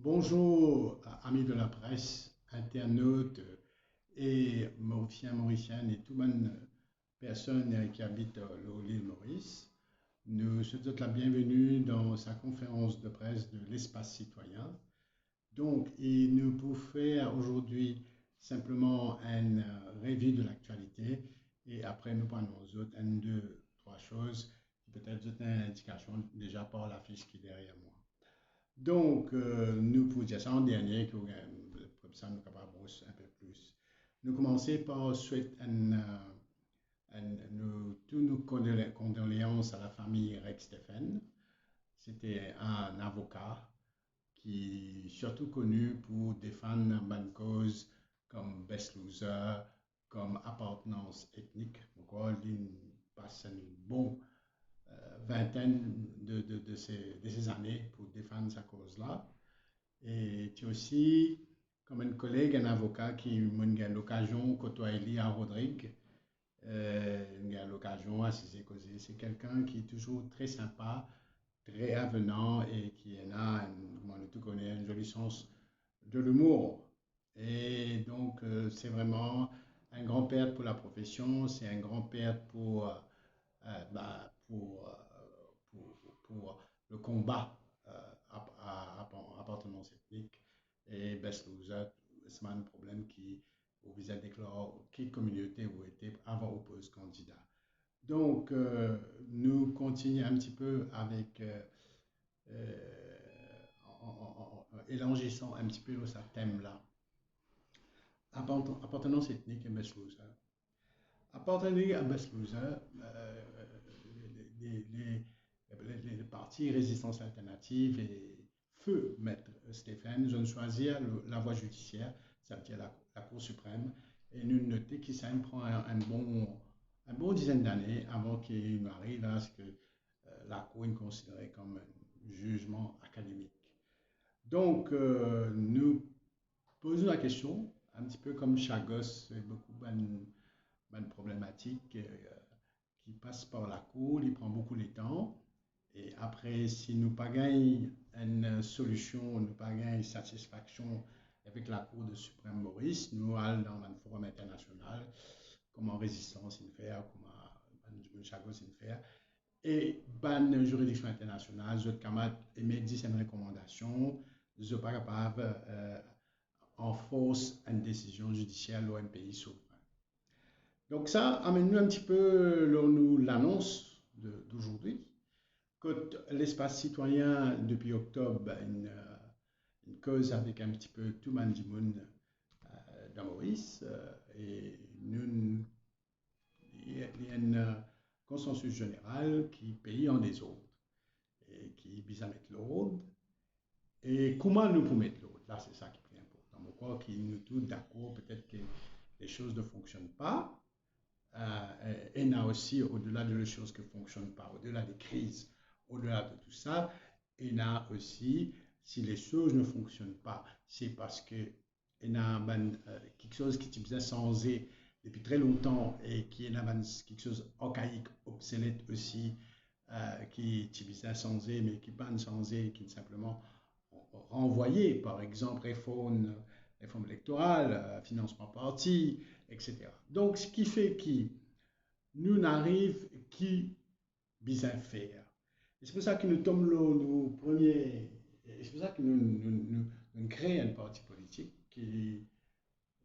Bonjour, amis de la presse, internautes et Mauriciens, Mauriciennes et toute bonne personne qui habite l'île Maurice. Nous souhaitons la bienvenue dans sa conférence de presse de l'espace citoyen. Donc, et nous pouvons faire aujourd'hui simplement une revue de l'actualité et après nous prenons aux autres, une, deux, trois choses qui peut-être vous une indication déjà par la fiche qui est derrière moi. Donc, nous pouvons dire ça en dernier, comme ça nous sommes capables de un peu plus. Nous commençons par souhaiter tous nos condoléances à la famille Rex Stephen. C'était un avocat qui est surtout connu pour défendre une cause comme Best Loser, comme appartenance ethnique. Donc, il passe une bonne vingtaine de ces années pour défendre sa cause-là. Et tu as aussi, comme un collègue, un avocat qui a eu l'occasion de côtoyer à Rodrigue, il a l'occasion à se causer. C'est quelqu'un qui est toujours très sympa, très avenant et qui a, comme on tout connaît, un joli sens de l'humour. Et donc, c'est vraiment un grand perte pour la profession, c'est un grand perte pour le combat appartenance ethnique et Best Loser, c'est un problème qui vous a déclaré quelle communauté vous étiez avant oppose candidat. Donc, nous continuons un petit peu avec, élargissant un petit peu ce thème-là. Appartenance ethnique et Best Loser. Appartenir à Best Loser, les partis Résistance Alternative et Feu Maître Stéphane ont choisi la voie judiciaire, ça veut dire la Cour suprême, et nous notons que ça prend un bon dizaine d'années avant qu'il arrive à ce que la Cour est considérée comme un jugement académique. Donc, nous posons la question, un petit peu comme Chagos, beaucoup de problématiques qui passe par la Cour, il prend beaucoup de temps. Et après, si nous pas gagnons une solution, nous pas gagnons une satisfaction avec la Cour de suprême Maurice, nous allons dans un forum international, comme en résistance in faire, comme en Chagos in faire. Et ban juridiction internationale, je camarades émet 10 recommandations, je ne pas capable en force une décision judiciaire de l'OMPI souverain. Donc ça amène-nous un petit peu l'annonce d'aujourd'hui. Que l'espace citoyen, depuis octobre, une cause avec un petit peu tout le monde dans Maurice. Et nous, il y a un consensus général qui paye en des autres et qui vise à mettre l'ordre. Et comment nous pouvons mettre l'ordre? Là, c'est ça qui est important. Je crois que nous tous d'accord, peut-être que les choses ne fonctionnent pas. Et il y a aussi, au-delà de les choses qui ne fonctionnent pas, au-delà des crises, au-delà de tout ça, il y a aussi, si les choses ne fonctionnent pas, c'est parce qu'il y a quelque chose qui est bien changé depuis très longtemps et qui est quelque chose d'archaïque, obsolète aussi, qui est bien changé, mais qui n'est pas changé, qui est simplement renvoyé, par exemple, réforme électorale, financement parti, etc. Donc, ce qui fait que nous n'arrivons qui bien faire. Et c'est pour ça que nous sommes nos premiers. Et c'est pour ça que nous créons un parti politique qui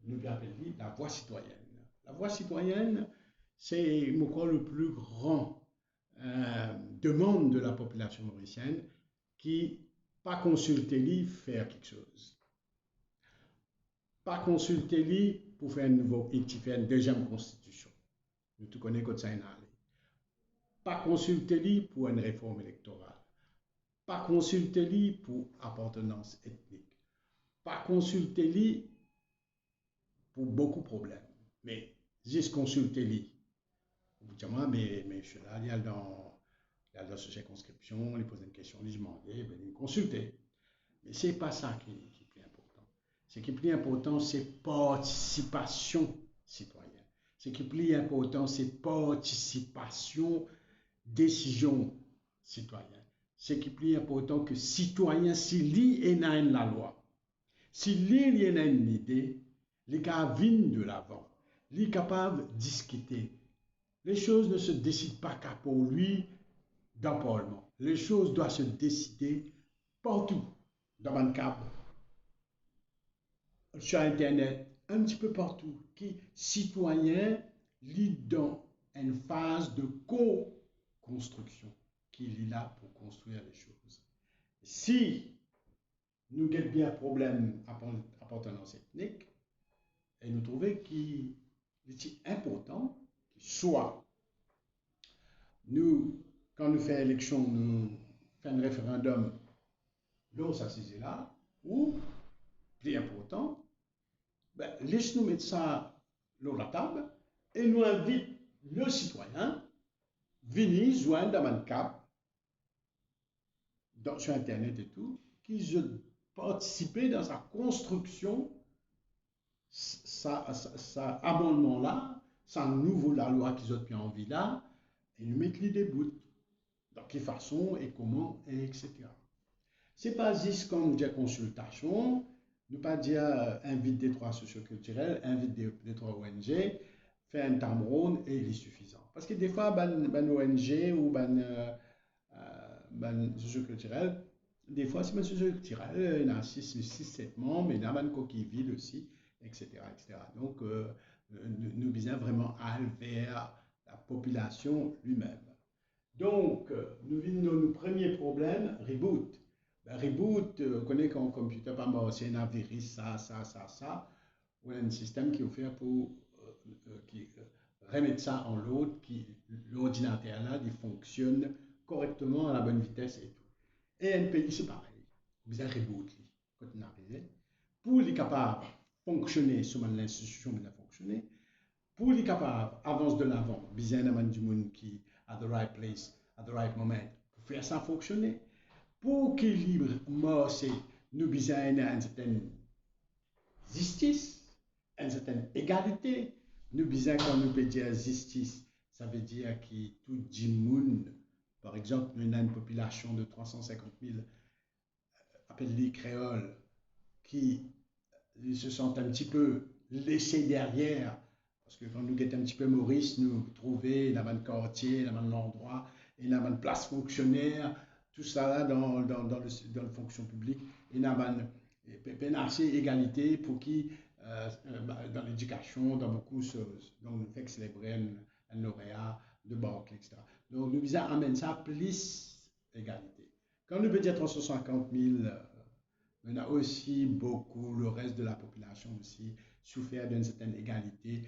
nous appelle la voix citoyenne. La voix citoyenne, c'est, je crois, le plus grand demande de la population mauricienne qui, pas consulter lui, faire quelque chose. Pas consulter lui pour faire une deuxième constitution. Nous tout connaissons comme ça en allé. Pas consulter lui pour une réforme électorale. Pas consulter lui pour appartenance ethnique. Pas consulter lui pour beaucoup de problèmes. Mais juste consulter lui. Vous dites, mais je suis là, il y a dans sa circonscription, il pose une question, il demande, il consulter. Mais ce n'est pas ça qui est plus important. Ce qui est plus important, c'est participation citoyenne. Ce qui est plus important, c'est participation, décision citoyenne. c'est qui est plus important que citoyen, si lui est dans la loi. Si lui est dans une idée, il est capable de l'avant. Il est capable de discuter. Les choses ne se décident pas qu'à pour lui dans le Parlement. Les choses doivent se décider partout, dans le cap, sur Internet, un petit peu partout, qui citoyen lit dans une phase de co-construction, qui est là pour construire les choses. Si nous avons bien un problème d'appartenance ethnique, et nous trouvons qu'il est important, soit nous, quand nous faisons élection, nous faisons un référendum, l'on s'assise là, ou, plus important, ben, laisse-nous mettre ça sur la table et nous invite le citoyen à venir joindre dans un cap sur Internet et tout, qui veut participer dans sa construction, sa amendement-là, sa nouveau la loi qu'ils ont bien envie là, et nous mettre les bouts. Dans quelle façon et comment, et etc. C'est pas juste comme des consultations, ne pas dire invite des trois socioculturels, invite des trois ONG, faire un table ronde et il est suffisant. Parce que des fois, ban ONG ou ban socioculturel, des fois c'est un socioculturel, il y a 6-7 membres, mais il y a une coquille vide aussi, etc. etc. Donc, nous visons vraiment à aller vers la population lui-même. Donc, nous venons nos premiers problèmes, reboot. Ben, reboot, on connaît qu'en computer, c'est un virus, ça, ou un système qui est offert pour remettre ça en l'autre, qui l'ordinateur là, il fonctionne correctement à la bonne vitesse et tout. Et un pays, c'est pareil. Vous avez reboot, quand on arrive, pour les capables de fonctionner sur l'institution qui a fonctionné, pour les capables avance de l'avant, besoin d'un du monde qui at the right place, at the right moment, pour faire ça fonctionner. Pour équilibre, c'est nous besoin d'une certaine justice, une certaine égalité. Nous besoin quand nous peut dire justice, ça veut dire que tout le monde, par exemple, nous avons une population de 350 000 appelés créoles qui se sentent un petit peu laissés derrière. Parce que quand nous guettons un petit peu Maurice, nous trouvons dans un quartier, dans un endroit, et dans une place fonctionnaire, tout ça là dans la fonction publique, et dans une assez égalité pour qui, dans l'éducation, dans beaucoup de choses. Donc, nous faisons célébrer un lauréat de banque, etc. Donc, nous visons amener ça plus égalité. Quand nous veut dire 350 000, on a aussi beaucoup, le reste de la population aussi, souffert d'une certaine égalité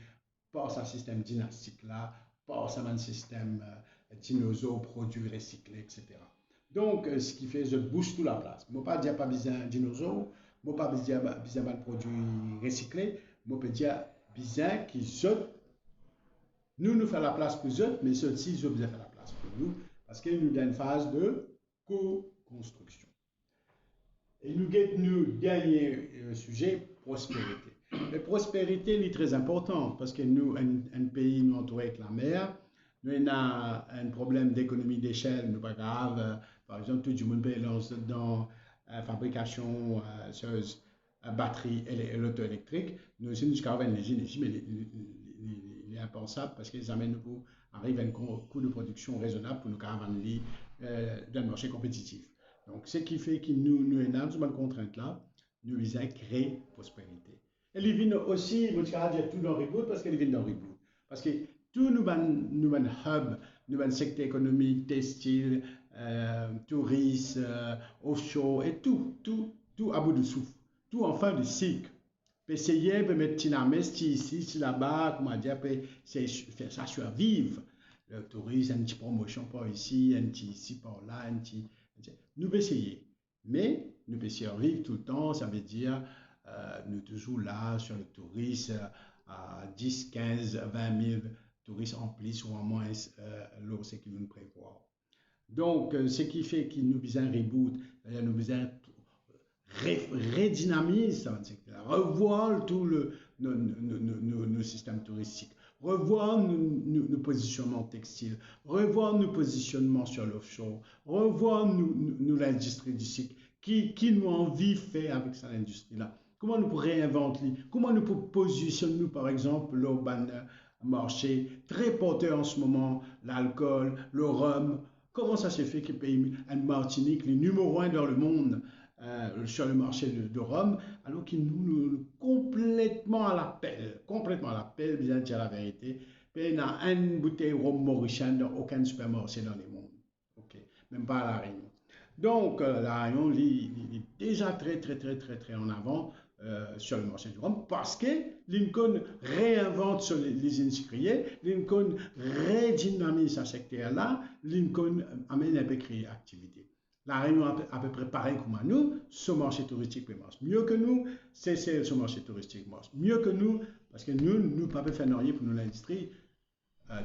par ce système dynastique là, par ce système dinosaure, produits recyclés, etc. Donc, ce qui fait, je bouge toute la place. Je ne peux pas dire pas besoin de dinosaures, je ne peux pas dire besoin de produits recyclés, je peux dire besoin qu'ils sautent. Nous faisons la place pour eux, mais ceux-ci, ils ont besoin de faire la place pour nous, parce qu'ils nous donnent une phase de co-construction. Et nous avons dernier sujet, prospérité. La prospérité est très importante parce que nous, un pays nous entouré avec la mer, nous avons un problème d'économie d'échelle, nous pas grave. Par exemple, tout le monde peut lancer dans la fabrication de batteries et l'auto-électrique. Nous aussi, nous avons une énergie, mais il est impensable parce qu'ils amènent nous arrive à un coût de production raisonnable pour nous caravaner dans le marché compétitif. Donc, ce qui fait que nous avons sur cette contrainte-là, nous visons à créer prospérité. Et les vignes aussi, je vais dire tout dans Reboot parce que les vignes dans Reboot. Parce que tout nous avons hub, nous avons secteur économique, textile, tourisme, offshore, et tout à bout de souffle. Tout en fin de cycle. Essayer de mettre Tinamesti ici, là-bas, comment dire, c'est faire ça survivre. Le tourisme, une petite promotion par ici, un petit ici, par là, un petit. Nous pouvons essayer, mais nous pouvons survivre tout le temps, ça veut dire nous toujours là sur le tourisme à 10, 15, 20 000 touristes en plus ou en moins ce que nous prévoyons. Donc, ce qui fait que nous besoin reboot, nous besoin redynamiser, revoir tout nos systèmes touristiques, revoir nos positionnements textiles, revoir nos positionnements sur l'offshore, revoir l'industrie du cycle, qui nous envie faire avec cette industrie-là. Comment nous pourrions réinventer, comment nous positionnons, par exemple, l'urban marché très porteur en ce moment, l'alcool, le rhum. Comment ça se fait que le pays en Martinique, le numéro un dans le monde sur le marché de rhum, alors qu'il nous complètement à l'appel, bien dire la vérité. Il y a une bouteille de rhum mauricien dans aucun supermarché dans le monde. Ok, même pas à La Réunion. Donc, La Réunion, il est déjà très en avant sur le marché du rhum parce que Lincoln réinvente sur les industriels, Lincoln redynamise ce secteur-là, Lincoln amène un peu créer activité. La Réunion à peu près pareil comme nous, ce marché touristique marche mieux que nous, ce marché touristique marche mieux que nous, parce que nous ne pouvons pas faire rien pour l'industrie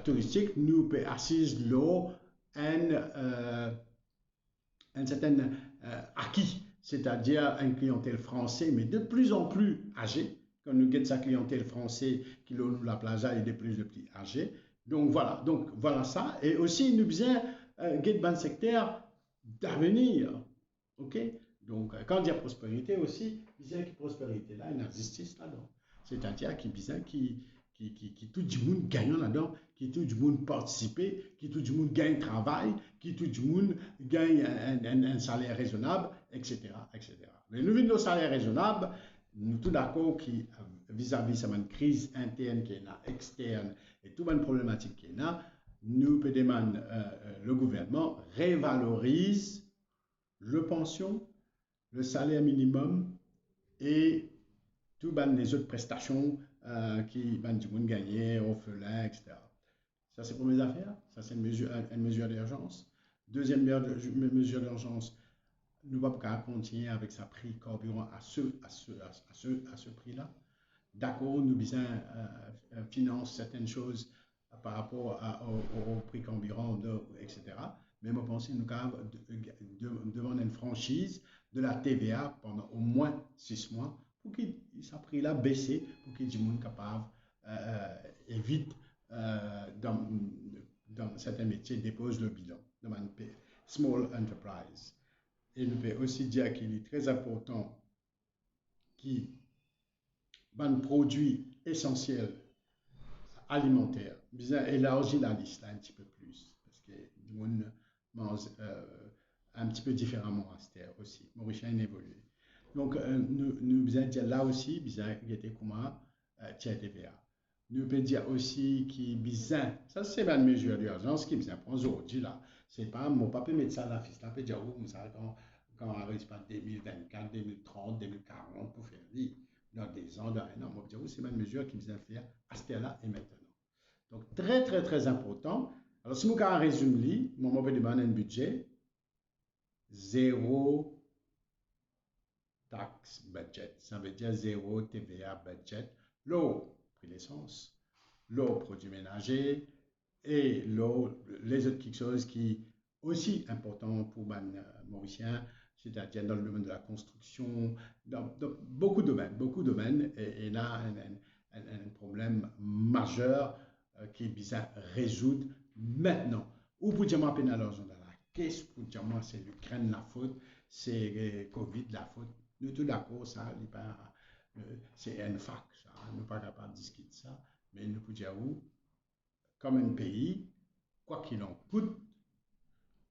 touristique, nous pouvons assister l'eau un certain acquis, c'est-à-dire une clientèle française, mais de plus en plus âgée. Quand nous guettons sa clientèle française qui loue la plaza est de plus en plus âgée. Donc voilà ça. Et aussi, nous besoin guetter un secteur d'avenir. OK? Donc, quand on dit prospérité aussi, il y a une prospérité là, une justice là-dedans. C'est-à-dire qu'il qui tout le monde gagne là-dedans, qui tout le monde participe, qui tout le monde gagne travail, qui tout le monde gagne un salaire raisonnable, etc., etc. Mais nous, nos salaires raisonnables, nous tous d'accord qui vis-à-vis de cette crise interne qui est là, externe, et toute une problématique qui est là, nous peut demander le gouvernement révalorise le pension, le salaire minimum et toutes les autres prestations qui van du monde gagner, orphelin, etc. Ça, c'est pour mes affaires. Ça, c'est une mesure d'urgence. Deuxième mesure d'urgence, nous ne pouvons pas continuer avec sa prix carburant à ce prix-là. D'accord, nous besoin finance certaines choses par rapport au prix carburant, etc. Mais je pense que nous devons demander une franchise de la TVA pendant au moins 6 mois pour que ça prix-là baisse, pour que les gens soient capables évite dans certains métiers dépose le bilan de small enterprise. Et nous pouvons aussi dire qu'il est très important qu'il un produit essentiel alimentaire, bien élargir la liste là, un petit peu plus, parce que le monde mange un petit peu différemment à cette terre aussi. Mauricien évolue. Donc, nous besoin dire là aussi, besoin de comment TVA. Nous pouvons dire aussi qu'il besoin, ça c'est une mesure d'urgence qui besoin pour aujourd'hui là. C'est pas, mon papa mettre ça à la fiche, là, peut dire, oh, ça quand on arrive pas 2024, 2030, 2040 pour faire vivre dans des ans, dans un an. Moi, je dis, c'est une mesure qui me vient faire à ce là et maintenant. Donc, très important. Alors, si nous avons un résumé, moi, je vais demander un budget, zéro tax budget. Ça veut dire zéro TVA budget. L'eau, prix l'essence, l'eau, produits ménagers, et l'eau, les autres quelque chose qui est aussi important pour les Mauriciens, c'est-à-dire dans le domaine de la construction, dans beaucoup de domaines, et là, un problème majeur qui est besoin de résoudre maintenant. Ou pour dire, moi, l'argent dans la caisse, pour dire, moi, c'est l'Ukraine la faute, c'est Covid la faute. Nous tous d'accord, ça, c'est un fac, ça, nous ne sommes pas capables de discuter ça, mais nous pouvons dire où, comme un pays, quoi qu'il en coûte,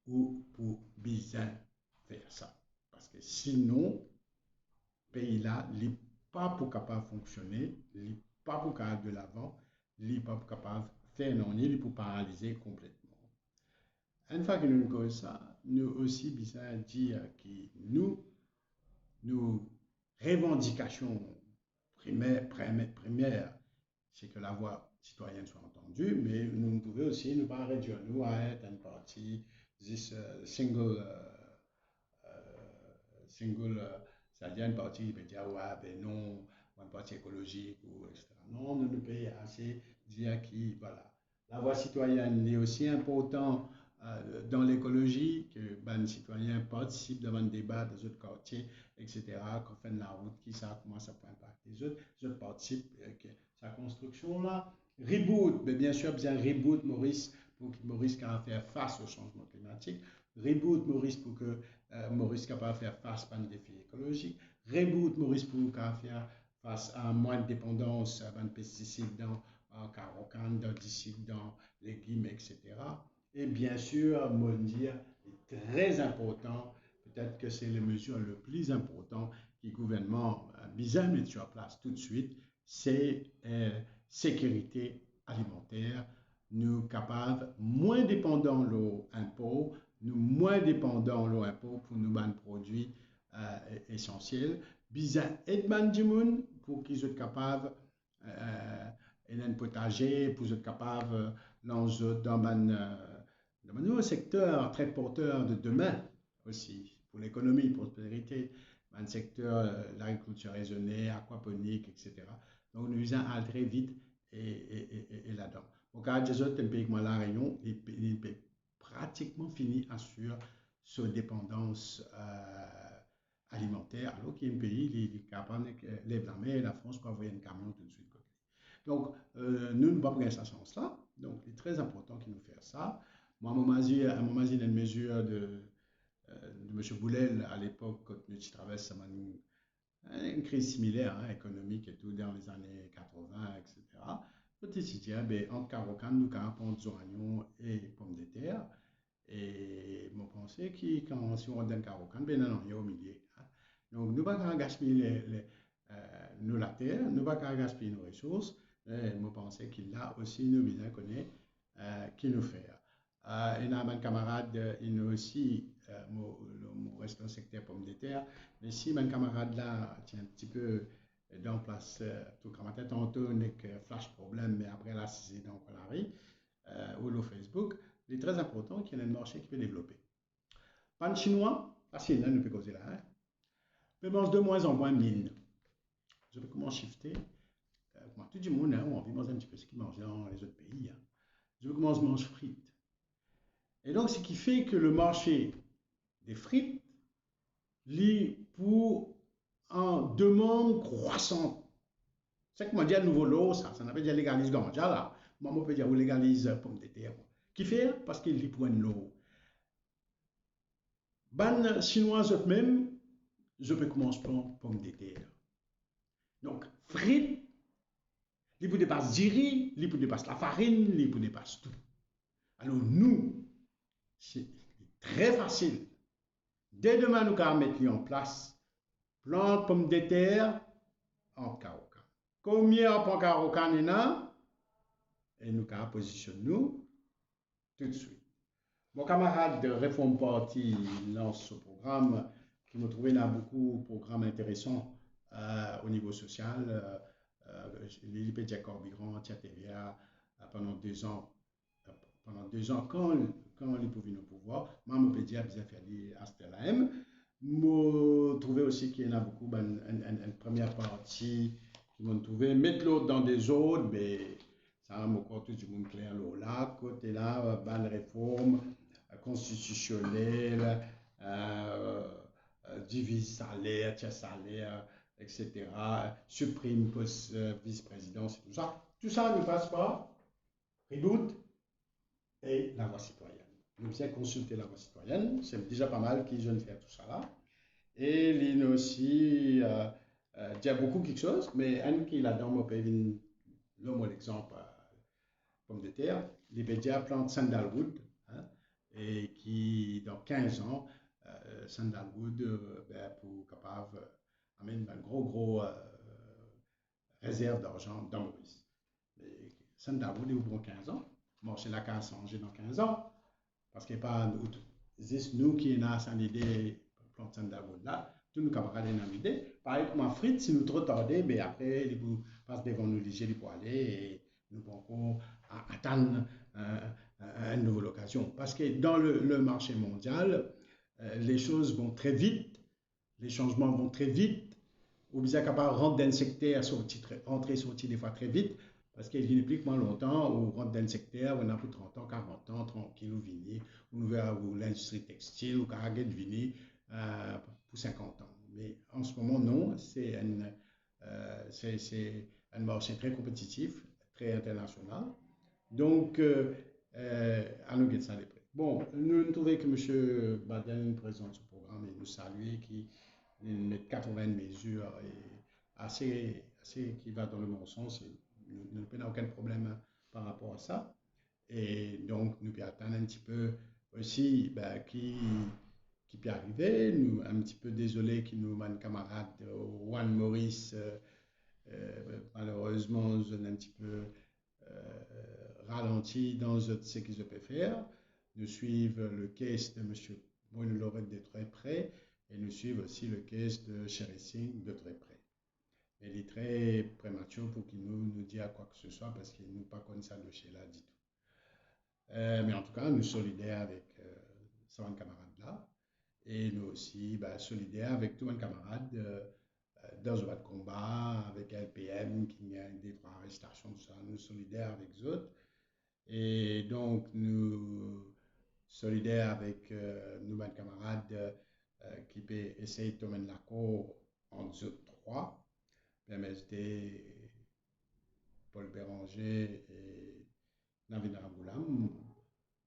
ou pour bien faire ça. Parce que sinon, le pays-là n'est pas pour capable de fonctionner, n'est pas pour capable de l'avant, n'est pas pour capable de faire non, il est pour paralyser complètement. Une fois que nous avons ça, nous aussi besoin dire que nos revendications primaires, c'est que la voix citoyenne soit entendue, mais nous pouvons aussi nous pas réduire nous à être une partie, this c'est-à-dire une partie qui peut dire ouais ben non, une partie écologique ou etc. Non, nous pouvons assez dire qui voilà. La voix citoyenne est aussi importante dans l'écologie, que les citoyens participent devant le débat des autres quartiers, etc., qu'on fait de la route, qui ça, comment ça peut impacter les autres participent à sa construction là. Reboot, mais bien sûr, bien reboot Maurice pour que Maurice puisse faire face au changement climatique. Reboot Maurice pour que Maurice capable faire face à un défi écologique. Reboot Maurice pour faire face à moins de dépendance à des pesticides dans carocan, dans dans légumes, etc. Et bien sûr, mon dire, est très important, peut-être que c'est les mesures les plus importantes que le gouvernement a besoin de mettre sur place tout de suite, c'est sécurité alimentaire, nous capables moins dépendants de l'impôt, nous moins dépendants de l'impôt pour nous ban produits essentiels, besoin aide du monde pour qu'ils soient capables un potager, pour être capables dans un nouveau secteur très porteur de demain aussi, pour l'économie, pour la prospérité, dans le secteur de l'agriculture raisonnée, aquaponique, etc. Donc, nous allons très vite et là-dedans. Au cas de un pays comme la Réunion, il est pratiquement fini sur sa dépendance alimentaire, alors qu'il y a un pays qui est capable de lever la main, la France peut envoyer un camion tout de suite. Donc, nous ne pouvons pas prendre ce sens-là. Donc, il est très important qu'il nous fasse ça. Moi, à un moment, il y a une mesure de M. Boulel à l'époque, quand nous traversons une crise similaire, hein, économique et tout, dans les années 80, etc. Petit dit, ben, en Carocan, nous avons des oignons et pommes de terre. Et je pensais que quand si on donne Carocan, ben non, il y a au milieu. Hein. Donc, nous ne pouvons pas gaspiller la terre, nous ne pouvons pas gaspiller nos ressources. Je pensais qu'il a aussi nous bien connaît qui nous fait. Et un camarade, il nous aussi, reste dans le secteur pommes de terre, mais si mon camarade là tient un petit peu dans place, tout comme tantôt, avec flash problème, mais après là, c'est dans Colari ou le Facebook, il est très important qu'il y ait un marché qui peut développer. Pan chinois, facile, hein, nous peut causer là. Hein. Mais mange de moins en moins mine. Je vais comment shifter. Moi, tout le monde, hein, on vit manger un petit peu ce qu'ils mangent dans les autres pays. Hein. Je veux commencer à manger frites. Et donc, ce qui fait que le marché des frites lit pour en demande croissante. C'est comme on dit à nouveau l'eau, ça n'a pas dit légalise ganja là. Moi, on peut dire on légalise pomme de terre. Qui fait? Parce qu'il lit pour une l'eau. Ban chinoise même, je peux commencer par pomme de terre. Donc, frites, il peut dépasser du riz, il peut dépasser la farine, il peut dépasser tout. Alors, nous, c'est très facile. Dès demain, nous allons mettre en place plan pomme de terre en carocan. Combien en carocan il y a? Et nous allons positionner nous tout de suite. Mon camarade de Réforme Party lance ce programme qui me trouvait là beaucoup de programmes intéressants au niveau social. L'IPD Corbigrand, TVA, pendant 2 ans. Pendant 2 ans, quand ils pouvaient nous pouvoir, moi, je peux dire que j'ai fait à Stella-M. Je trouvais aussi qu'il y en a beaucoup, une première partie qui m'ont trouvé, mettre l'autre dans des autres, mais ça m'a encore tout du monde clair là, côté là, bonne réforme constitutionnelle, divise salaire, tiers salaire, etc., supprime poste vice-présidence et tout ça. Tout ça ne passe pas. Reboot et la voix citoyenne. Nous bien consulter la voix citoyenne, c'est déjà pas mal qui jeune faire tout ça là. Et il y a aussi, il y a beaucoup quelque chose, mais un qui là-dedans, moi, peut l'homme l'exemple, pomme de terre, les médias plantent sandalwood, hein, et qui, dans 15 ans, sandalwood, pour capable amène un gros réserve d'argent dans Maurice. Sandalwood est au bon 15 ans. Bon, c'est la a changé dans 15 ans. Parce qu'il n'y a pas nous qui avons une idée plante sandalwood là, tous nos camarades ont une idée. Pareil comme en frites, si nous trop tardés, mais après, ils passent devant nous léger pour aller et nous pouvons attendre une nouvelle occasion. Parce que dans le marché mondial, les choses vont très vite, les changements vont très vite. Ou bien capable de rentrer dans le secteur, rentrer et sortir des fois très vite, parce qu'il y a plus longtemps, on rentre dans le secteur, on a plus 30 ans, 40 ans, tranquille, ou vini, ou l'industrie textile, ou caragé de vini, pour 50 ans. Mais en ce moment, non, c'est un marché très compétitif, très international. Donc, à nous guetter ça de près. Bon, nous trouvons que M. Baden présente ce programme et nous saluer qui met 80 mesures et assez qui va dans le bon sens et nous n'avons aucun problème par rapport à ça. Et donc, nous pouvons attendre un petit peu aussi ben, qui peut arriver. Nous, un petit peu désolé que nous, mon camarade Juan Maurice, malheureusement, je un petit peu ralenti dans ce qu'ils peuvent faire. Nous suivons le case de M. Bruno Lorette de très près et nous suivons aussi le case de Sherry Singh de très près. Il est très prématuré pour qu'il nous dise quoi que ce soit parce qu'il nous pas connaît ça de chez là du tout. Mais en tout cas, nous sommes solidaires avec ces camarades-là et nous aussi solidaires avec tous mes camarades dans un combat, avec LPM qui gagne des droits d'arrestation, tout ça. Nous sommes solidaires avec eux autres. Et donc, nous solidaires avec nos camarades qui peuvent essayer de mener la cour en eux trois, PMSD, Paul Béranger et Navid Ramoulam.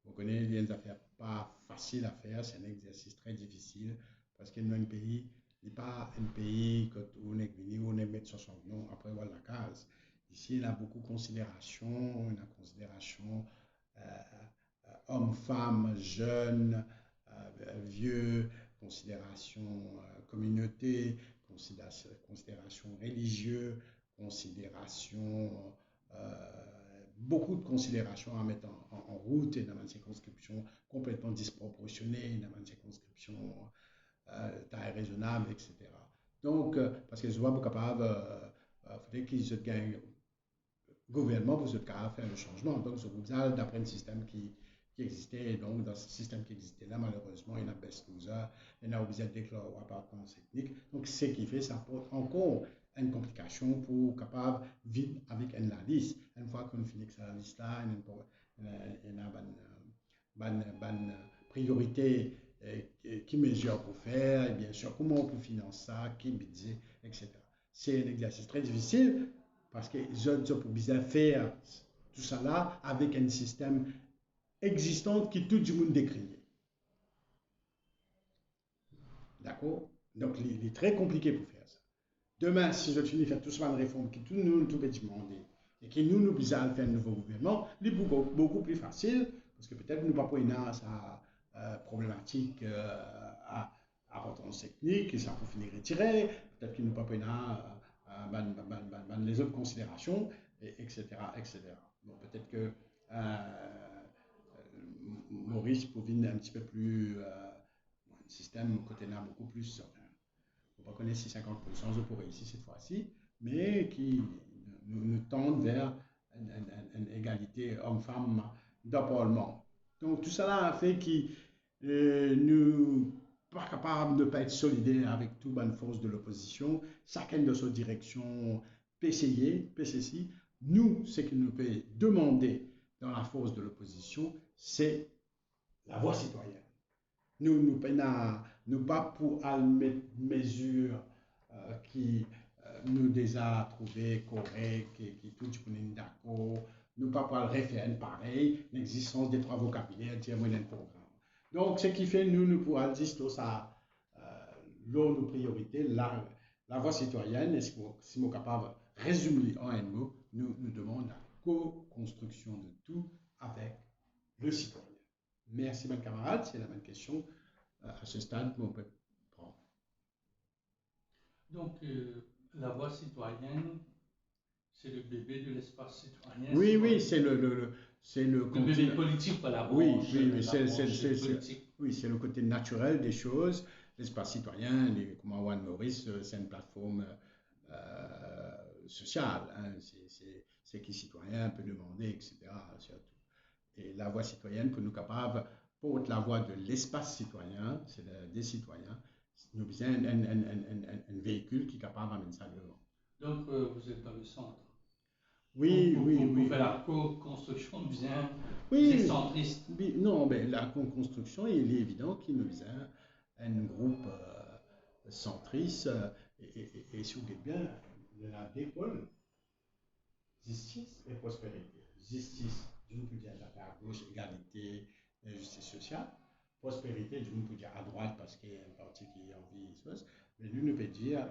Vous connaissez, il y a des affaires pas faciles à faire, c'est un exercice très difficile parce qu'il y a un pays, il n'est pas un pays où on est venu, où on est mettre sur son nom après voir la case. Ici, il y a beaucoup de considération, une considération hommes, femmes, jeunes, vieux, considération communauté, considération religieuse, considération beaucoup de considérations à mettre en route et dans une circonscription complètement disproportionnée, dans une circonscription taille raisonnable, etc. Donc, parce que je vois capable, faudrait qu'ils gagnent gouvernement, vous êtes capable de faire le changement. Donc, je vous dis, d'après un système qui existait, et donc dans ce système qui existait là, malheureusement, il y a best loser, il y a obligé de déclarer appartenance ethnique. Donc, ce qui fait, ça porte encore une complication pour capable de vivre avec une liste. Une fois qu'on finit avec cette liste-là, il y a une priorité qui mesure pour faire, et bien sûr, comment on peut financer ça, qui budget, etc. C'est un exercice très difficile parce que je peux bien faire tout ça là avec un système existant qui tout le monde décrit. D'accord? Donc, il est très compliqué pour faire ça. Demain, si je finis de faire tout ça, une réforme qui tout nous peut demander et qui nous oblige à faire un nouveau gouvernement, il est beaucoup plus facile parce que peut-être nous ne pouvons pas sa problématique à importance technique, et ça peut finir retiré, peut-être qu'il ne peut pas les autres considérations, etc., etc. Bon, peut-être que Maurice pouvait un petit peu plus, un système côté là beaucoup plus, on ne va connaître si 50% je pourrais ici cette fois-ci, mais qui nous tendent vers une égalité homme-femme dans le Parlement. Donc tout cela a fait que nous pas capables de ne pas être solidaires avec toute bonne force de l'opposition, chacun de sa direction PCI. Nous, ce que nous pouvons demander dans la force de l'opposition, c'est la voix citoyenne. Nous pas pour mettre mesures qui nous déjà trouvées correctes, qui tout le monde d'accord, nous pas pour le référendum pareil, l'existence des trois vocabulaires, dire moyen programme. Donc, ce qui fait, nous pourrons dire ça, nos priorités, la voie citoyenne, et si nous sommes capables de résumer en un mot, nous demandons la co-construction de tout avec le citoyen. Merci, mes camarades, c'est la même question à ce stade qu'on peut prendre. Donc, la voie citoyenne, c'est le bébé de l'espace citoyen. Oui, c'est le bébé politique, pas la branche. Oui, c'est le côté naturel des choses. L'espace citoyen, comme Juan Maurice, c'est une plateforme sociale. Hein, c'est qui citoyen peut demander, etc. Surtout. Et la voie citoyenne, que nous capables, pour la voie de l'espace citoyen, c'est des citoyens, nous avons besoin un véhicule qui est capable d'amener ça devant. Donc, vous êtes dans le centre. Oui. Pour faire la co-construction, bien centriste. Oui, non, mais la co-construction, il est évident qu'il nous vient un groupe centriste et si vous voulez bien, la d'épaule. justice et prospérité. Justice, nous pouvons dire à gauche, égalité et justice sociale. Prospérité, nous pouvons dire à droite parce qu'il y a un parti qui a envie de choses. Mais nous pouvons dire,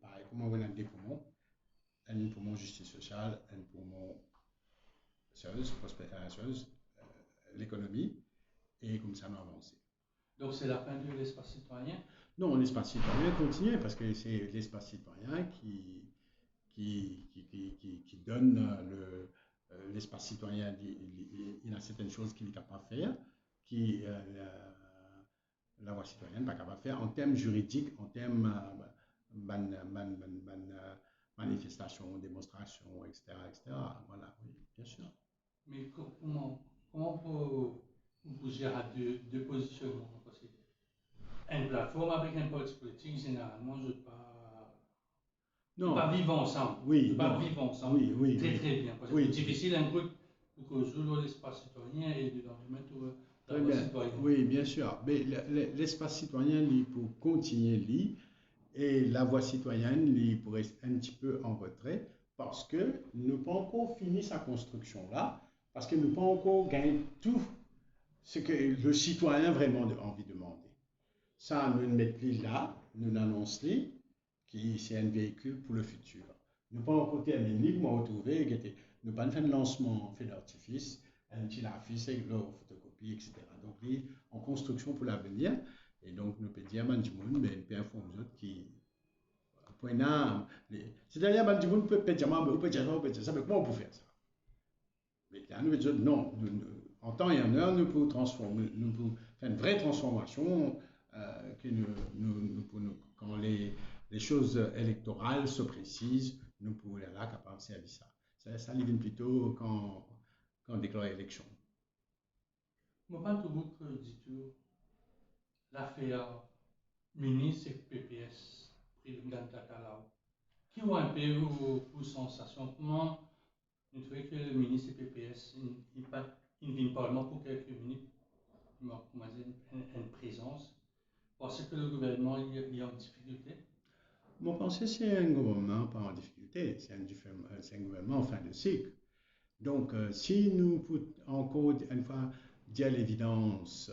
pareil, comment on a des poumons, un poumon justice sociale, un poumon l'économie, et comme ça, on a avancé. Donc, c'est la fin de l'espace citoyen? Non, l'espace citoyen continue parce que c'est l'espace citoyen qui donne l'espace citoyen, il y a certaines choses qu'il n'est capable de faire, qui la voie citoyenne n'est pas capable de faire en termes juridiques, en termes manifestations, démonstrations, etc., etc. Voilà, oui, bien sûr. Mais comment vous gérez deux positionnements? Parce que une plateforme avec un parti politique, généralement, je ne pas vivre ensemble. Oui, pas vivre ensemble. Oui, très bien. Parce que c'est difficile un peu de jouer l'espace citoyen et de mettre la voie citoyenne. Oui, bien sûr. Mais l'espace citoyen, pour continuer, et la voie citoyenne, il pourrait être un petit peu en retrait parce que nous n'avons pas encore fini sa construction là, parce que nous n'avons pas encore gagné tout ce que le citoyen vraiment a envie de demander. Ça, nous mettons là, nous l'annonçons, qui c'est un véhicule pour le futur. Nous n'avons pas encore terminé, nous avons retrouvé, nous n'avons pas fait un lancement fait d'artifice, un petit affiche avec leur photocopie, etc. Donc, en construction pour l'avenir. Et donc, nous pouvons dire à Mandimoun, mais nous pouvons informer les autres qui. C'est-à-dire, Mandimoun peut dire, on peut dire ça, mais comment on peut faire ça? Mais là, nous dire, non, en temps et en heure, nous pouvons transformer, nous pouvons faire une vraie transformation quand les choses électorales se précisent, nous pouvons être là capables de servir ça. Ça vient plutôt quand on déclare l'élection. Moi, pas tout que dis-tu l'affaire ministre et PPS, pris le Gantatalau, qui ont un peu pour sensation. Comment nous trouvons que le ministre et PPS, il vient parlement pour quelques minutes, une présence, parce que le gouvernement est en difficulté? Moi, je pense que c'est un gouvernement pas en difficulté, c'est un gouvernement en fin de cycle. Donc, si nous pouvons encore une fois dire l'évidence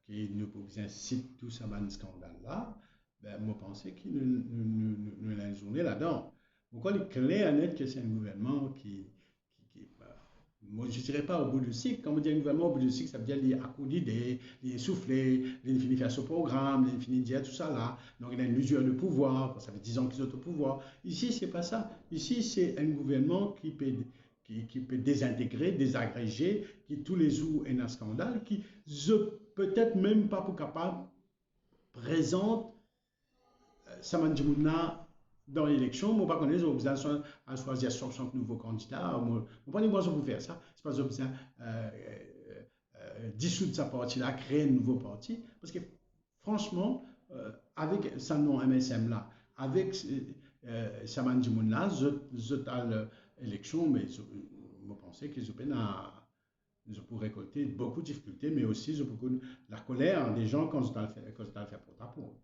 qui nous incite tout ça dans scandale-là, ben, moi, je pense que nous avons une journée là-dedans. Pourquoi il est clair et net que c'est un gouvernement moi, je ne dirais pas au bout du cycle. Quand on dit un gouvernement au bout du cycle, ça veut dire qu'il a coup d'idées, il est soufflé, il finit faire ce programme, il finit de dire tout ça là. Donc, il a une mesure de pouvoir. Ça fait 10 ans qu'ils sont au pouvoir. Ici, ce n'est pas ça. Ici, c'est un gouvernement qui peut désintégrer, désagréger, qui tous les jours est un scandale, qui peut-être même pas pour capable présente Samandjimouna dans l'élection. Moi, pas connaître, j'ai besoin de choisir 60 nouveaux candidats. Moi, pas besoin pour faire ça. C'est pas besoin dissoudre sa partie-là, créer un nouveau parti. Parce que, franchement, avec sa nom MSM là, avec Samandjimouna, je l'élection, mais je pensais qu'ils ont récolter beaucoup de difficultés, mais aussi la colère des gens quand ils ont fait porte-à-porte.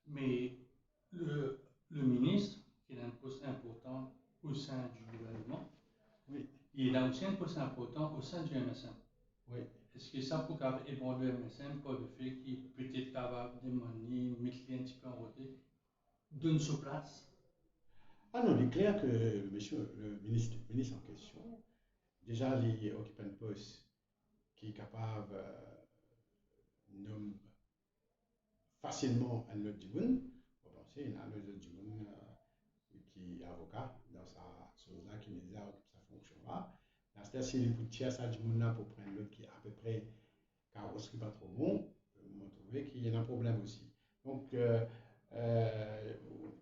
Mais le ministre, qui a un poste important au sein du gouvernement, oui. Il a aussi un poste important au sein du MSM. Oui. Est-ce que ça peut évoluer le MSM pour le fait qu'il peut être capable de demander, mettre un petit peu en côté, donne sa place? Ah non, il est clair que le ministre en question, déjà, il occupe un poste qui est capable de nommer facilement un autre Djiboun. Vous pensez, il y a un autre Djiboun qui est avocat dans sa chose-là, qui nous a occupé sa fonction-là. C'est-à-dire, si il peut tirer ça Djiboun-là pour prendre l'autre qui est à peu près carrosse qui n'est pas trop bon, vous trouvez qu'il y a un problème aussi. Donc, je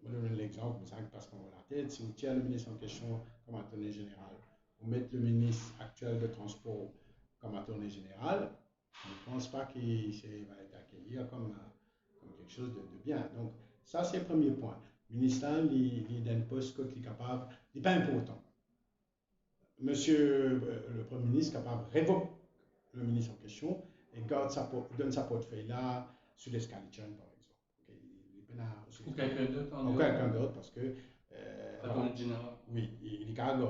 donne l'exemple, comme ça, parce qu'on a la tête. Si vous tirez le ministre en question comme attorney général, vous mettez le ministre actuel de transport comme attorney général, je ne pense pas qu'il va être accueilli comme quelque chose de bien. Donc, ça, c'est le premier point. Le ministère, il a un poste qui est capable, il n'est pas important. Monsieur le Premier ministre est capable de révoquer le ministre en question et donne sa portefeuille là sur l'escalier, par exemple. Ou quelqu'un d'autre Ou quelqu'un d'autre, parce que. Attorney général. Oui, il est capable.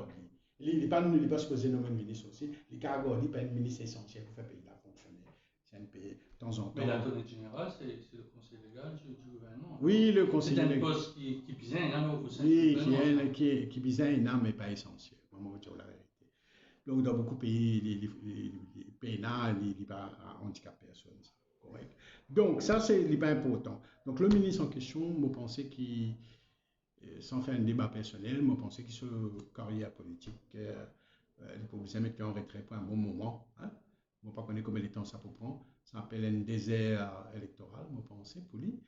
Il n'est pas supposé nommer un ministre aussi. Les cargos, il pas un ministre essentiel pour faire le pays là fonctionner. C'est un pays de temps en temps. Mais l'attorney général, c'est le conseil légal du gouvernement. Oui, le conseil légal. C'est un poste qui bizarre, hein, au sein oui, du gouvernement. qui bizarre, mais pas essentiel. Moi, je dire la vérité. Donc, dans beaucoup de pays, les pays là, il n'y a pas handicap personne. Correct. Donc, ça, c'est pas important. Donc, le ministre en question, je pense qu'il, sans faire un débat personnel, je pense qu'il se carrière politique, il faut vous mettre en retrait pour un bon moment. Hein? Je ne sais pas combien de temps ça peut prendre. Ça s'appelle un désert électoral, je pense, pour lui.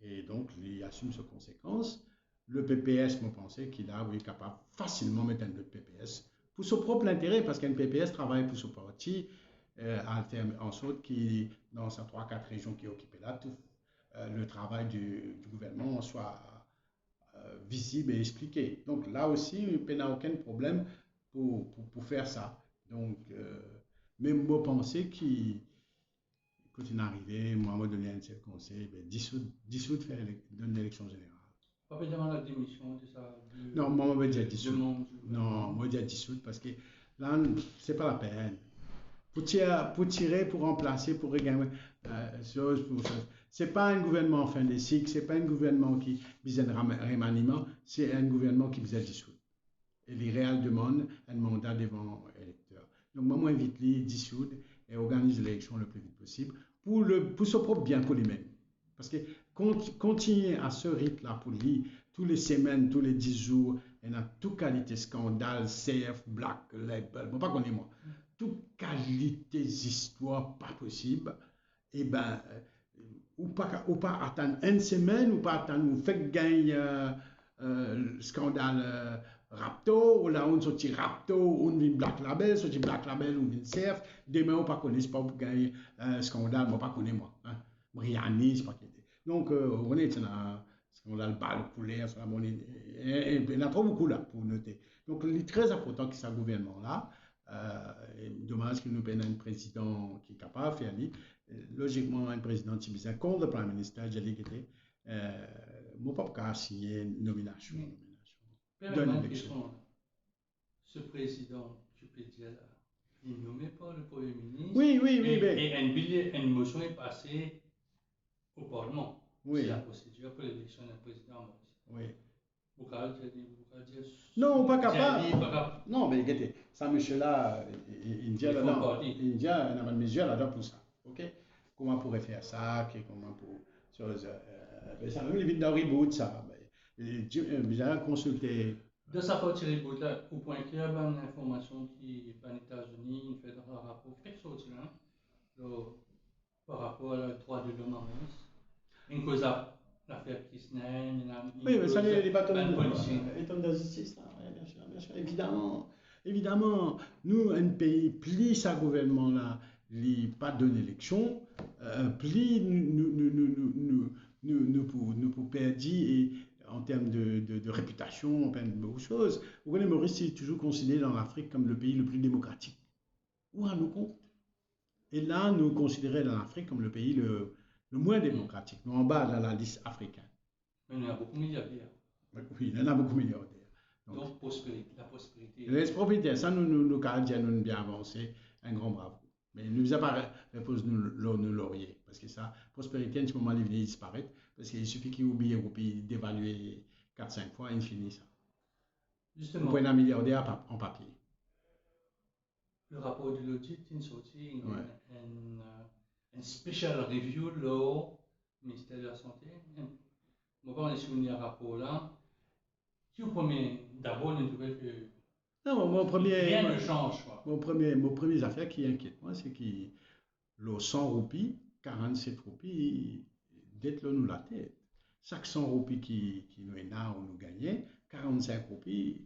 Et donc, il assume ses conséquences. Le PPS, je pense qu'il est capable facilement de mettre un autre PPS pour son propre intérêt, parce qu'un PPS travaille pour son parti, à faire en sorte qu'il, dans ces 3-4 régions qui est occupée là, tout le travail du gouvernement soit visible et expliqué. Donc là aussi, il n'y a aucun problème pour faire ça. Donc, même moi, penser qu'il continue à arriver, moi, m'a donné un seul conseil, ben, dissoudre, faire une élection générale. Pas demander la démission de ça. Non, moi, je vais dire dissoudre. Non, moi, je vais dire dissoudre parce que là, c'est pas la peine. Pour tirer, pour remplacer, pour regagner chose pour chose. C'est pas un gouvernement en fin de cycle, c'est pas un gouvernement qui vise un remaniement, c'est un gouvernement qui vise à dissoudre. Et les réels demandent un mandat devant électeurs. Donc moi, j'invite les dissoudre et organise l'élection le plus vite possible pour son propre bien, pour lui-même. Parce que continuer à ce rythme-là pour lui, tous les semaines, tous les 10 jours, il y a toute qualité scandale, CF, Black Label, bon, pas qu'on est moi. Toute qualité d'histoire pas possible, et ben, ou pas attendre une semaine, ou pas attendre, ou fait gagner scandale Rapto, ou là on sortit Rapto, on vient Black Label, sortit Black Label, on vient Surf, demain on pas connaît pas pour gagner scandale, moi pas connaît moi, hein. Briani, c'est pas qui était. Donc on est un scandale balle couleur, il y en a trop beaucoup là pour noter. Donc il est très important que ce gouvernement là. Dommage qu'il nous prenne un président qui est capable de faire lui. Logiquement, un président qui est contre le Prime Minister, j'ai dit que je ne peux pas signer une nomination. Ce président, tu peux dire là, il est nommé par le Premier ministre. Oui. Et une motion est passée au Parlement. Oui. C'est la procédure pour l'élection d'un président. Oui. Non, pas capable. Non, mais regardez, ça, monsieur-là, il dit là-dedans. Il dit, un monsieur là-dedans pour ça. Ok? Comment on pourrait faire ça? Comment pour. Ça même vite dans reboot, ça. J'ai consulté. De sa partie reboot, là, au point qu'il y a une information qui est aux États-Unis, il fait un rapport, quelque chose là, par rapport au droit de l'homme en Maurice. Une cause l'affaire Kisner, oui, mais ça, les bâtons de la justice, bien sûr, évidemment, nous, un pays, plus ça gouvernement-là, pas donne élection, plus nous pour perdre en termes de réputation, en termes de beaucoup de choses. Vous voyez, Maurice est toujours considéré dans l'Afrique comme le pays le plus démocratique. Où rendez-vous compte? Et là, nous considérons dans l'Afrique comme le pays le moins démocratique, nous en bas dans la liste africaine. Mais il y en a beaucoup milliardaires. Oui, il y en a beaucoup milliardaires. Donc la prospérité. La prospérité, ça, nous Canadiens, nous bien avancé, un grand bravo. Mais nous a pas répondu nous laurier, parce que ça, prospérité, en ce moment, il vient disparaître, parce qu'il suffit qu'il oublie le pays d'évaluer 4-5 fois, et il finit ça. Justement. Pour un milliardaire en papier. Le rapport de l'audit, il sorti une special review au ministère de la Santé. Moi, on est sur un rapport là. Qui au premier, d'abord, une nouvelle que. Non, mon premier. Rien ne change, quoi. Mon premier affaire qui inquiète moi, c'est que le 100 roupies, 47 roupies, d'être là nous la tête. Chaque 100 roupies qui nous est là, on nous gagnait, 47 roupies,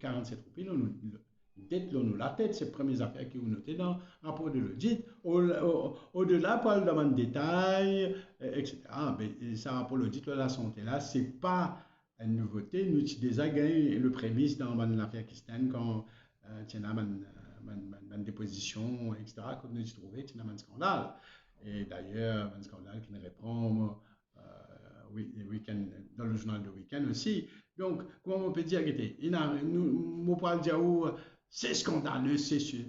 d'être là nous la tête. C'est les premières affaires qui nous notent dans le rapport de l'audit. Au-delà, pas de détails, etc. Mais ça, rapport de l'audit de la santé là, c'est pas une nouveauté. Nous avons déjà gagné le prémisse dans l'affaire Christiane quand il y a une déposition, etc. Quand nous avons trouvé, il y a un scandale. Et d'ailleurs, un scandale qui ne répond dans le journal de week-end aussi. Donc, comment on peut dire que nous pouvons dire C'est scandaleux, c'est sûr.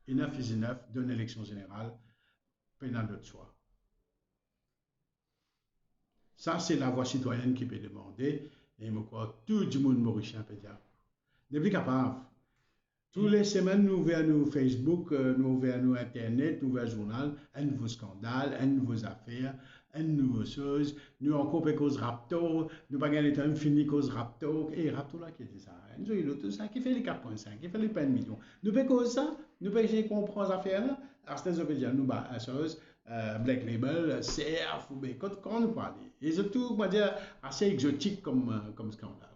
Enough is enough d'une élection générale, pénal de soi. Ça, c'est la voix citoyenne qui peut demander, et je crois tout le monde mauricien peut dire. Depuis capable. Tous les semaines, nous ouvrons Facebook, nous ouvrons Internet, nous ouvrons journal, un nouveau scandale, une nouvelle affaire, une nouvelle chose. Nous encore pas cause Raptor, nous pas gagné temps fini cause Raptor. Et Raptor là qui dit ça, nous avons tout ça qui fait les 4,5, qui fait les 1 million. Nous pas cause ça, nous pas essayer de comprendre ces affaires là. Alors c'est ce que dire, nous bah la chose, Black Label, CF, ou bien quand nous parlons. Et c'est tout, on va dire, assez exotique comme scandale.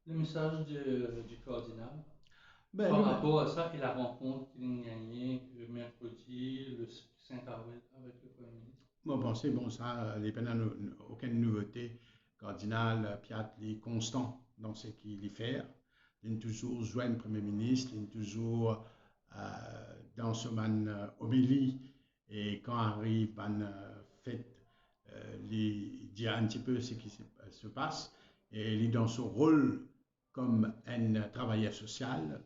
Le message du cardinal Ben, par rapport à ça et la rencontre qu'il a gagnée le mercredi, le 5 avril avec le Premier ministre. Moi, pensez, bon, ça, les peines, aucune nouveauté. Cardinal Piat est constant dans ce qu'il fait. Il est toujours joint Premier ministre, il est toujours dans ce man obéli. Et quand arrive un fait, il dit un petit peu ce qui se passe. Et il est dans son rôle comme un travailleur social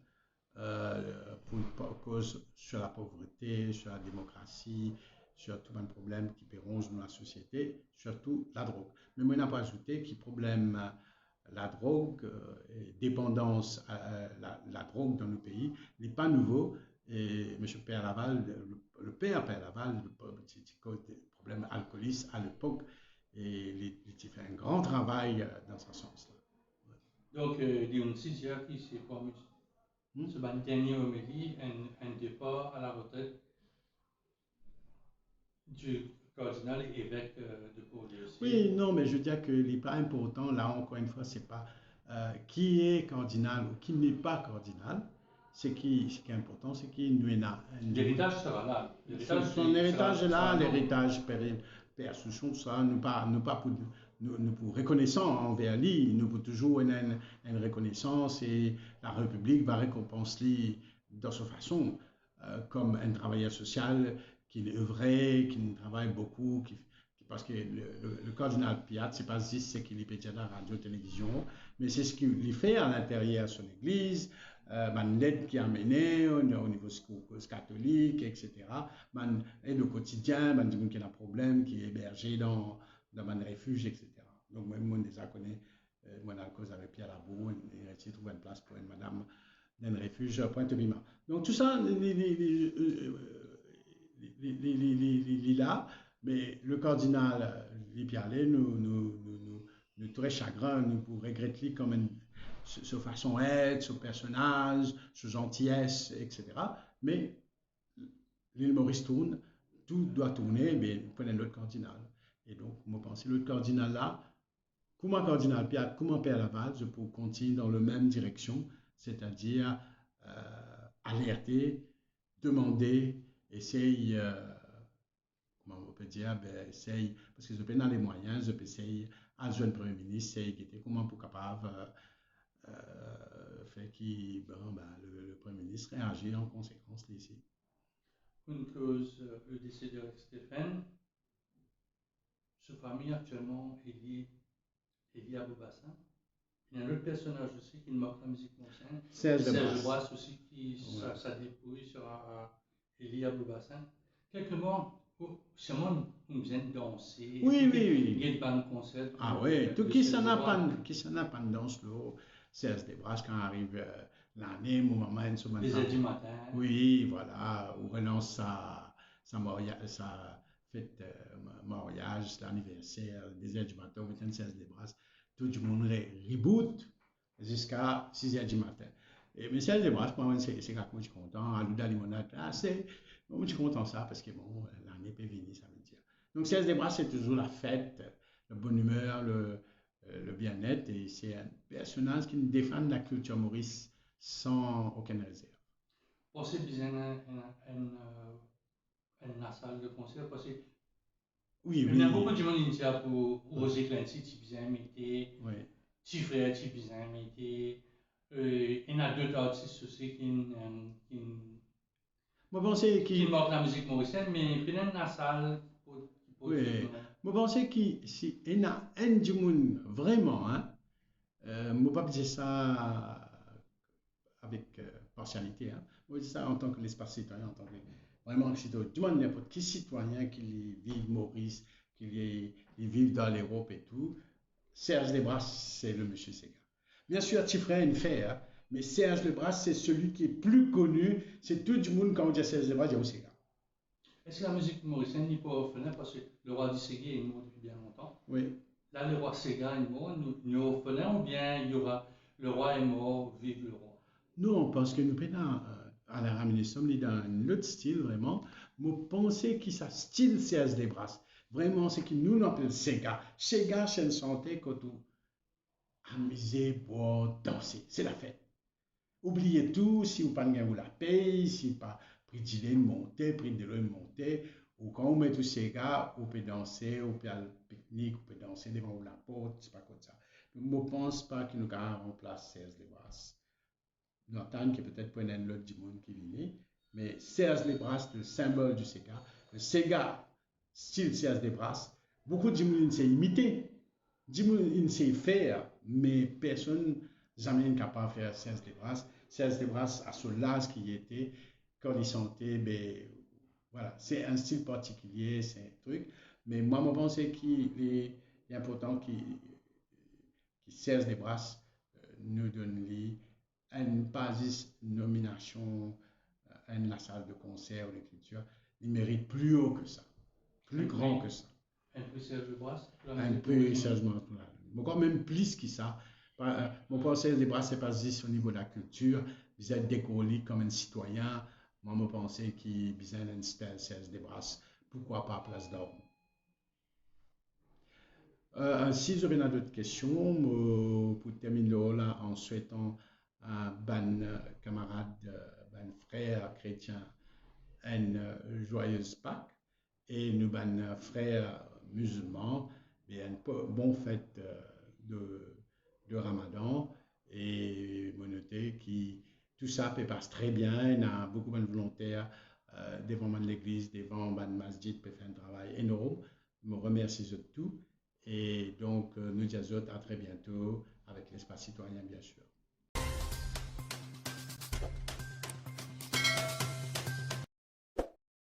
pour cause sur la pauvreté, sur la démocratie, sur tout un problème qui ronge dans la société, surtout la drogue. Mais moi, je n'ai pas ajouté que problème la drogue et dépendance à la drogue dans le pays n'est pas nouveau. Et M. Père Laval, le père Père Laval, le problème alcooliste à l'époque, et il fait un grand travail dans ce sens-là. Donc, il y a aussi dire qui c'est quoi ce dernier homélie, un départ à la retraite du cardinal et évêque de Beaulieu. Oui, non, mais je veux dire que n'est pas important, là encore une fois, c'est pas qui est cardinal ou qui n'est pas cardinal. Ce qui est important, c'est qu'il nous a. L'héritage sera là. Son héritage est là, l'héritage Père Souchon, ça, nous pas pour reconnaissant envers lui, nous pour toujours une reconnaissance et la République va récompenser de sa façon comme un travailleur social qui œuvrait, qui travaille beaucoup, parce que le cardinal Piat, c'est pas juste ce qu'il peut dire dans la radio-télévision, mais c'est ce qu'il fait à l'intérieur de son église, l'aide qui a mené au niveau catholique, etc. Et le quotidien, qui a un problème, qui est hébergé dans un refuge, etc. Donc, moi, je déjà connais, moi, dans le cause avec Pierre Labou, il trouve une place pour une madame dans un refuge à Pointe-Bima. Donc, tout ça, là, mais le cardinal Lipialé nous très chagrin, nous pour regretter comme sa façon d'être, son personnage, sa gentillesse, etc. Mais l'île Maurice tourne, tout doit tourner, mais prenez l'autre cardinal. Et donc, moi, je pense que l'autre cardinal là, comment cardinal Piat, comment Père Laval, je peux continuer dans la même direction, c'est-à-dire alerter, demander, essayer, comment on peut dire, essaye, parce que je peux dans les moyens, je peux essayer à jeune Premier ministre, essayer comment pour capable faire que le Premier ministre réagit en conséquence ici. Une cause, le décès de Stéphane, sa famille actuellement est liée à Boubassin. Il y a un autre personnage aussi qui marque la musique ancienne. Serge de Brasse aussi qui sa dépouille sera liée à Boubassin. Quelque part, seulement on vient de danser. Oui. Il y a de bons concerts. Ah oui, tout qui s'en a pas de danse là. Serge de Brasse quand arrive l'année, au moment où les heures du matin. Oui, voilà, on relance sa fête mariage, l'anniversaire, des heures du matin, 16 de Brasse. Tout le monde reboot jusqu'à 6 heures du matin. Et mais 16 de Brasse, moi, c'est quand je suis content, à l'Ouda Limonade, je suis content ça parce que bon, l'année peut venir, ça veut dire. Donc 16 de Brasse, c'est toujours la fête, la bonne humeur, le bien-être, et c'est un personnage qui défend la culture maurice sans aucune réserve. Pensez bien une salle de concert, parce que il y a beaucoup de monde ici pour Roger Clancy, qui vient imiter, petit frère qui vient imiter. Il y a d'autres artistes aussi qui marquent la musique mauricienne, mais il y a une salle oui, je pense que si il y a un du monde vraiment, je ne peux pas dire ça avec partialité. Hein. Moi, je dis ça en tant que l'espace citoyen, en tant que vraiment citoyen. Du monde, n'importe qui citoyen qui vive Maurice, qui vive dans l'Europe et tout. Serge Lebras, c'est le monsieur Sega. Bien sûr, Tifrin une fait, hein, mais Serge Lebras, c'est celui qui est plus connu. C'est tout le monde quand on dit Serge Lebras, il y a aussi Sega. Est-ce que la musique mauricienne n'est pas orphelin parce que le roi Disségué est mort depuis bien longtemps? Oui. Là, le roi Séga est mort, nous orphelins, ou bien il y aura le roi est mort, vive le roi? Non, parce que nous pendant à la raminiscence, dans un autre style vraiment. Moi, pensez que ça style Serge Lebras. Vraiment, c'est que nous appelons Sega. Sega, c'est une santé quand on amuser, boire, danser. C'est la fête. Oubliez tout, si vous pas vous la paye, si pas prix de monter, prix de l'eau monter, ou quand vous mettez tous ces gars, vous pouvez danser, vous pouvez aller au pique-nique, vous pouvez danser devant la porte, c'est pas comme ça. Je ne pense pas que nous allons remplacer Serge Lebras. Nous attendons que peut-être pour un autre du monde qui vient, mais Serge Lebras, le symbole du Sega, le Sega style Serge Lebras, beaucoup de monde s'est imité, il sait faire, mais personne jamais n'est capable de faire Serge Lebras. Serge Lebras à son âge qui était, quand il sentait, ben, voilà, c'est un style particulier, c'est un truc. Mais moi, je pense qu'il est important que Serge Lebras nous donne une basis nomination à la salle de concert ou de culture. Il mérite plus haut que ça, plus grand que ça. Un peu Serge Lebras? Un peu sérieusement. Encore même plus que ça. Mon conseil des bras, c'est pas juste au niveau de la culture. Vous êtes décollé comme un citoyen. Moi, je pensais qu'il besoin d'un style Serge des bras. Pourquoi pas Place d'Or? Si vous avez d'autres questions, pour terminer là en souhaitant à ban camarade, ban frère chrétien, une joyeuse Pâques et nous ban frères musulmans une bonne fête de Ramadan et monoté qui tout ça peut passer très bien. Il y a beaucoup de volontaires devant l'église, devant le masjid pour faire un travail énorme. Je me remercie de tout et donc nous disons à très bientôt avec l'espace citoyen bien sûr.